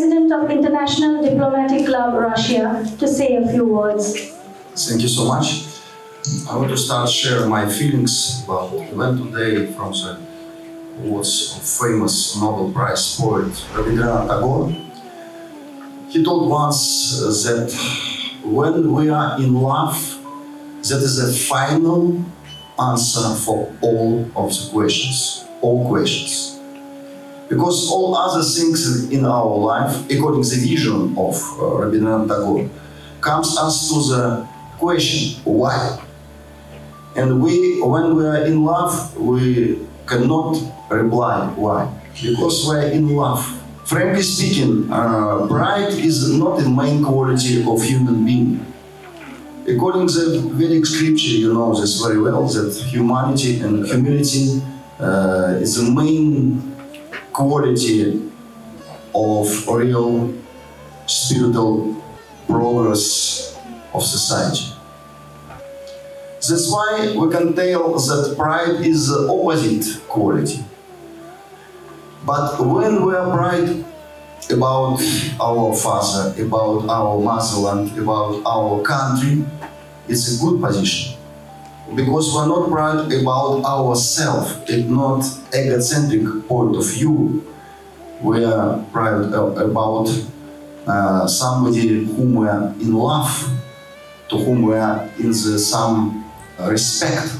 President of International Diplomatic Club, Russia, to say a few words. Thank you so much. I want to start sharing my feelings about the event today from the words of famous Nobel Prize poet Dvoryanov Tagore. He told once that when we are in love, that is a final answer for all of the questions, all questions. Because all other things in our life, according to the vision of Dvoryanov Tagore, comes us to the question, why? And when we are in love, we cannot reply why. Because we are in love. Frankly speaking, pride is not the main quality of human being. According to the Vedic scripture, you know this very well, that humanity and humility is the main quality of real spiritual progress of society. That's why we can tell that pride is the opposite quality. But when we are proud about our father, about our motherland, about our country, it's a good position. Because we're not proud about ourselves, it's not egocentric point of view. We are proud about somebody whom we are in love, to whom we are in some respect.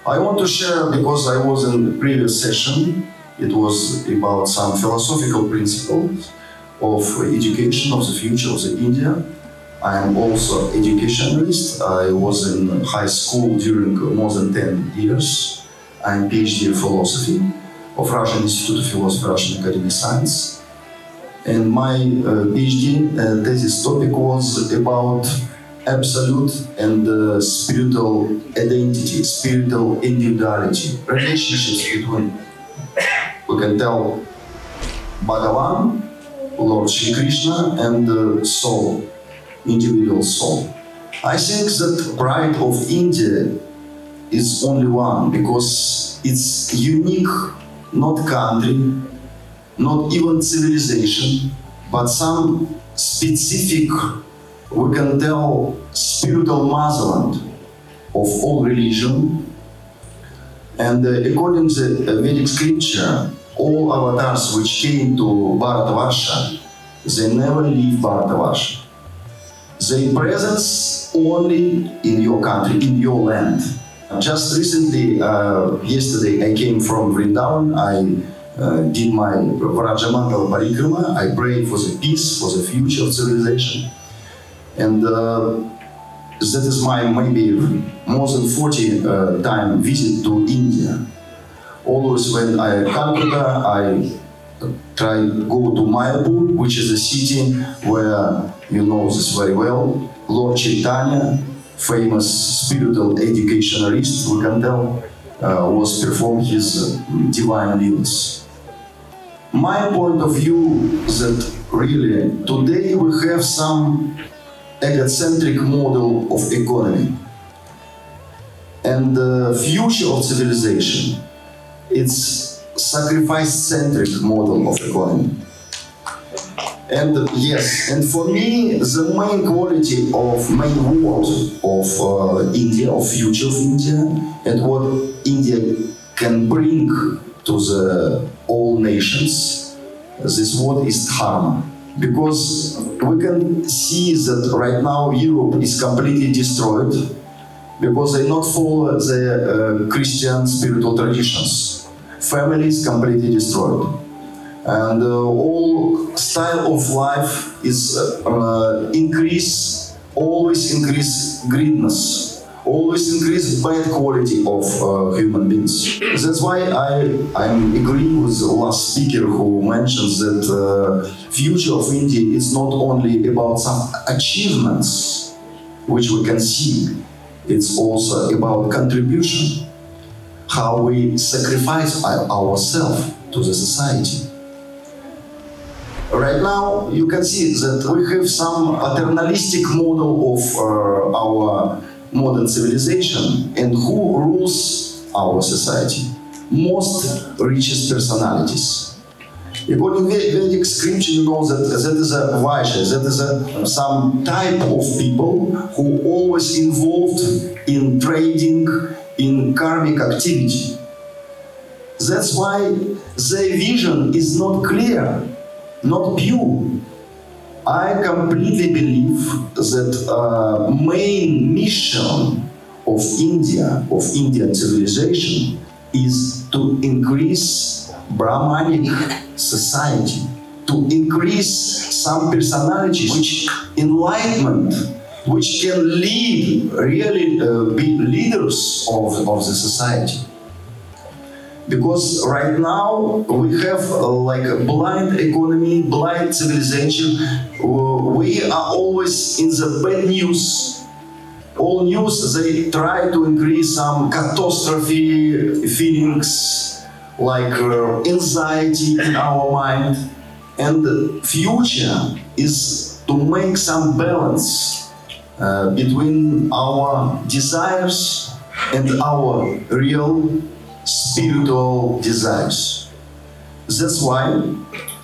I want to share, because I was in the previous session, it was about some philosophical principles of education of the future of the India. I am also educationalist. I was in high school during more than 10 years. I am PhD in philosophy of Russian Institute of Philosophy, Russian Academy of Science. And my PhD thesis topic was about absolute and spiritual identity, spiritual individuality, relationships between, we can tell, Bhagavan, Lord Shri Krishna, and the soul, individual soul. I think that pride of India is only one, because it's unique, not country, not even civilization, but some specific, we can tell, spiritual motherland of all religion. And according to the Vedic scripture, all avatars which came to Bharatavarsha, they never leave Bharatavarsha. Their presence only in your country, in your land. Just recently, yesterday, I came from Vrindavan. I did my Vrajamangal Parikrama. I prayed for the peace, for the future of civilization. And that is my maybe more than 40 time visit to India. Always when I come to Calcutta, I try to go to Mayapur, which is a city where, you know this very well, Lord Chaitanya, famous spiritual educationalist, we can tell, was performing his divine lives. My point of view is that really today we have some egocentric model of economy. And the future of civilization, it's sacrifice-centric model of economy. And yes, and for me, the main quality of main word of India, of future of India, and what India can bring to the all nations, this word is dharma. Because we can see that right now Europe is completely destroyed because they not follow the Christian spiritual traditions. Family is completely destroyed. And all style of life is always increase greediness, always increase bad quality of human beings. That's why I'm agreeing with the last speaker who mentions that future of India is not only about some achievements which we can see, it's also about contribution, how we sacrifice ourselves to the society. Right now, you can see that we have some paternalistic model of our modern civilization, and who rules our society? Most richest personalities. According to Vedic scripture, you know that is a Vaishya, that is some type of people who always involved in trading, in karmic activity. That's why their vision is not clear, not pure. I completely believe that main mission of India, of Indian civilization, is to increase Brahmanic society, to increase some personalities which enlightenment, which can lead, really be leaders of the society. Because right now we have like a blind economy, blind civilization. We are always in the bad news. All news, they try to increase some catastrophe feelings, like anxiety in our mind. And the future is to make some balance between our desires and our real spiritual desires. That's why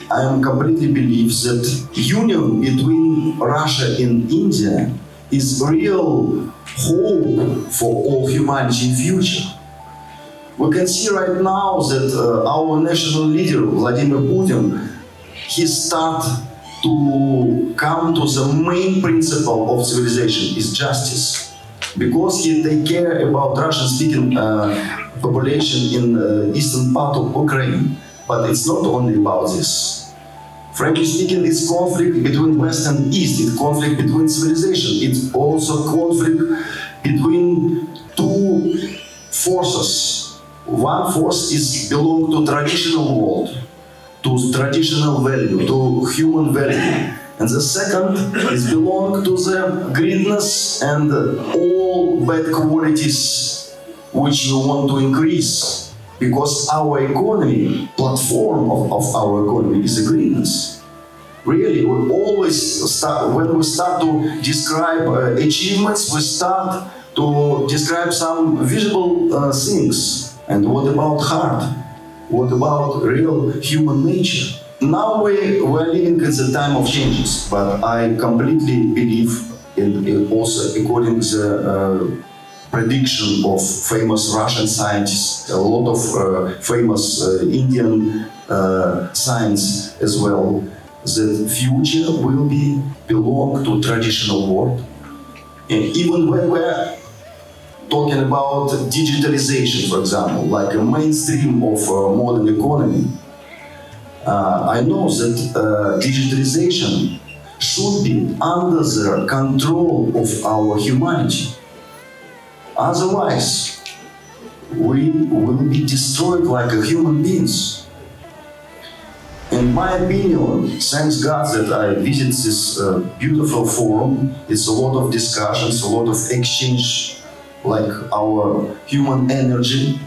I completely believe that union between Russia and India is real hope for all humanity in future. We can see right now that our national leader, Vladimir Putin, he start to come to the main principle of civilization, is justice. Because he take care about Russian-speaking population in eastern part of Ukraine. But it's not only about this. Frankly speaking, it's conflict between West and East, it's conflict between civilization, it's also conflict between two forces. One force is belong to traditional world, to traditional value, to human value. And the second is belong to the greediness and all bad qualities which we want to increase. Because our economy, platform of our economy is a greediness. Really, we always start, when we start to describe achievements, we start to describe some visible things. And what about heart? What about real human nature? Now we're living in the time of changes, but I completely believe in also according to the prediction of famous Russian scientists, a lot of famous Indian science as well, that future will belong to traditional world. And even when we're talking about digitalization, for example, like a mainstream of modern economy, I know that digitalization should be under the control of our humanity. Otherwise, we will be destroyed like human beings. In my opinion, thanks God that I visit this beautiful forum. It's a lot of discussions, a lot of exchange, like our human energy.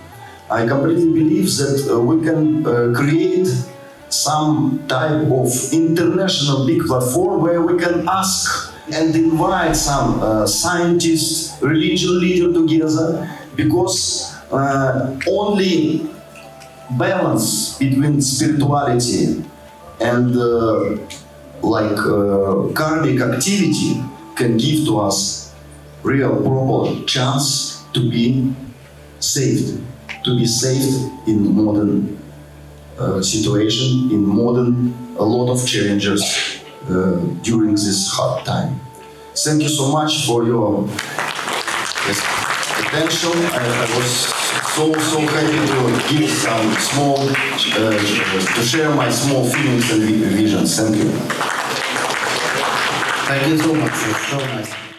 I completely believe that we can create some type of international big platform where we can ask and invite some scientists, religious leaders together, because only balance between spirituality and karmic activity can give to us real proper chance to be saved in modern situation, in modern a lot of challenges during this hard time. Thank you so much for your attention. I was so happy to give some small, to share my small feelings and visions. Thank you. Thank you so much. It's so nice.